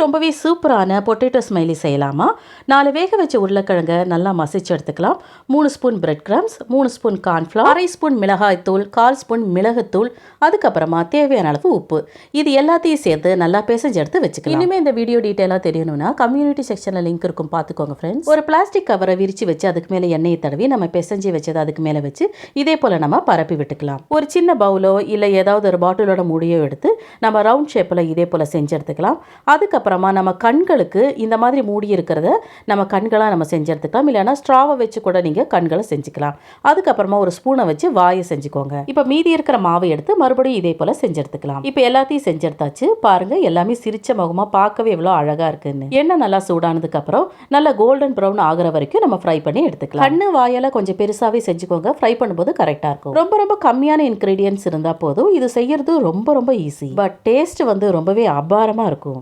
ரொம்பவே சூப்பரான potato smiley செய்யலாமா? 4 வேக வச்ச உருளைக்கிழங்க நல்லா மசிச்சு எடுத்துக்கலாம். 3 spoon bread crumbs, 3 spoon cornflour, 1/2 spoon மிளகாய்த்தூள், 1/4 ஸ்பூன் மிளகுத்தூள், அதுக்கப்புறமா தேவையான அளவு உப்பு. இது எல்லாத்தையும் சேர்த்து நல்லா பிசைஞ்சு எடுத்து வச்சுக்கலாம். இனிமேல் இந்த வீடியோ டீட்டெயிலாக தெரியணும்னா கம்யூனிட்டி செக்ஷனில் லிங்க் இருக்கும், பார்த்துக்கோங்க ஃப்ரெண்ட்ஸ். ஒரு பிளாஸ்டிக் கவரை விரிச்சு வச்சு அதுக்கு மேலே எண்ணெயை தடவி நம்ம பிசைஞ்சு வச்சது அதுக்கு மேலே வச்சு இதே போல் நம்ம பரப்பி விட்டுக்கலாம். ஒரு சின்ன பவுலோ இல்லை ஏதாவது ஒரு பாட்டிலோட மூடியோ எடுத்து நம்ம ரவுண்ட் ஷேப்பில் இதே போல் செஞ்சு எடுத்துக்கலாம். அதுக்கப்புறமா நம்ம கண்களுக்கு இந்த மாதிரி மூடி இருக்கிறத நம்ம கண்களாக நம்ம செஞ்சு எடுத்துக்கலாம். இல்லைன்னா ஸ்ட்ராவை வச்சு கூட நீங்கள் கண்களை செஞ்சுக்கலாம். அதுக்கப்புறமா ஒரு ஸ்பூனை வச்சு வாயை செஞ்சுக்கோங்க. இப்போ மீதி இருக்கிற மாவை எடுத்து மறுபடியும் இதே போல் செஞ்சு எடுத்துக்கலாம். இப்போ எல்லாத்தையும் செஞ்சு எடுத்தாச்சு. பாருங்க, எல்லாமே சிரிச்ச முகமாக பார்க்கவே எவ்வளோ அழகாக இருக்குன்னு. எண்ணெய் நல்லா சூடானதுக்கு அப்புறம் நல்லா கோல்டன் ப்ரௌன் ஆகிற வரைக்கும் நம்ம ஃப்ரை பண்ணி எடுத்துக்கலாம். கண்ணு வாயால் கொஞ்சம் பெருசாகவே செஞ்சுக்கோங்க. ஃப்ரை பண்ணும்போது கரெக்டாக இருக்கும். ரொம்ப ரொம்ப கம்மியான இன்க்ரீடியன்ஸ் இருந்தால் போதும். இது செய்யறது ரொம்ப ரொம்ப ஈஸி. பட் டேஸ்ட் வந்து ரொம்பவே அபாரமாக இருக்கும்.